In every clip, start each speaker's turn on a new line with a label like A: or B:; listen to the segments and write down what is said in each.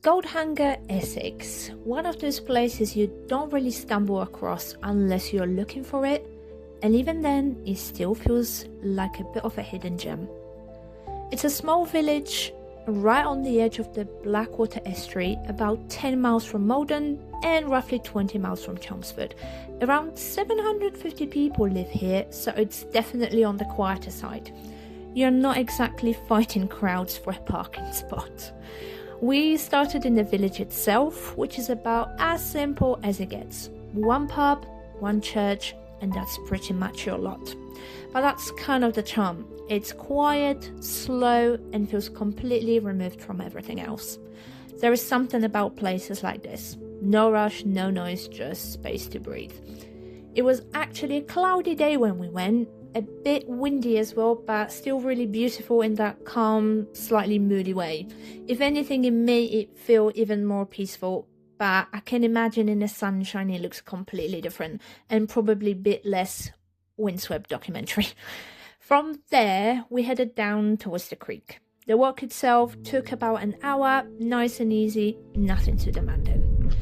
A: Goldhanger, Essex, one of those places you don't really stumble across unless you're looking for it, and even then it still feels like a bit of a hidden gem. It's a small village right on the edge of the Blackwater Estuary, about 10 miles from Maldon and roughly 20 miles from Chelmsford. Around 750 people live here, so it's definitely on the quieter side. You're not exactly fighting crowds for a parking spot. We started in the village itself, which is about as simple as it gets. One pub, one church, and that's pretty much your lot. But that's kind of the charm. It's quiet, slow, and feels completely removed from everything else. There is something about places like this. No rush, no noise, just space to breathe. It was actually a cloudy day when we went, a bit windy as well, but still really beautiful in that calm, slightly moody way. If anything, it made it feel even more peaceful, but I can imagine in the sunshine it looks completely different and probably a bit less windswept documentary. From there, we headed down towards the creek. The walk itself took about an hour, nice and easy, nothing too demanding.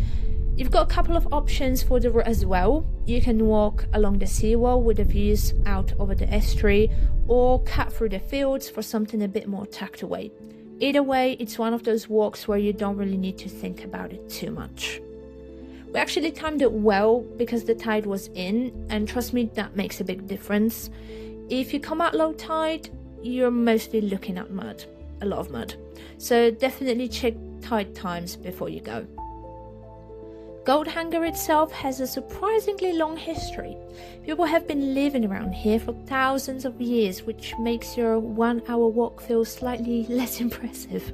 A: You've got a couple of options for the route as well. You can walk along the seawall with the views out over the estuary, or cut through the fields for something a bit more tucked away. Either way, it's one of those walks where you don't really need to think about it too much. We actually timed it well because the tide was in, and trust me, that makes a big difference. If you come at low tide, you're mostly looking at mud, a lot of mud. So definitely check tide times before you go. Goldhanger itself has a surprisingly long history. People have been living around here for thousands of years, which makes your 1 hour walk feel slightly less impressive.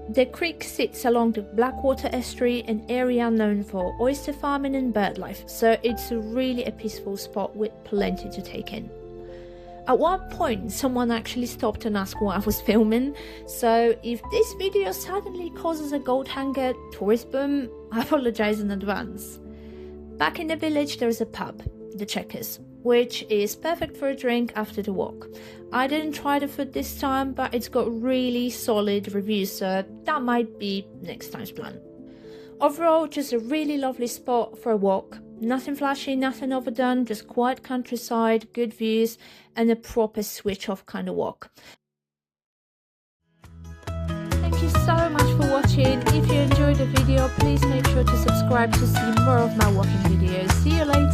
A: The creek sits along the Blackwater Estuary, an area known for oyster farming and bird life, so it's really a peaceful spot with plenty to take in. At one point, someone actually stopped and asked what I was filming, so if this video suddenly causes a Goldhanger tourist boom, I apologise in advance. Back in the village there is a pub, the Chequers, which is perfect for a drink after the walk. I didn't try the food this time, but it's got really solid reviews, so that might be next time's plan. Overall, just a really lovely spot for a walk. Nothing flashy, nothing overdone, just quiet countryside, good views, and a proper switch-off kind of walk. Thank you so much for watching. If you enjoyed the video, please make sure to subscribe to see more of my walking videos. See you later.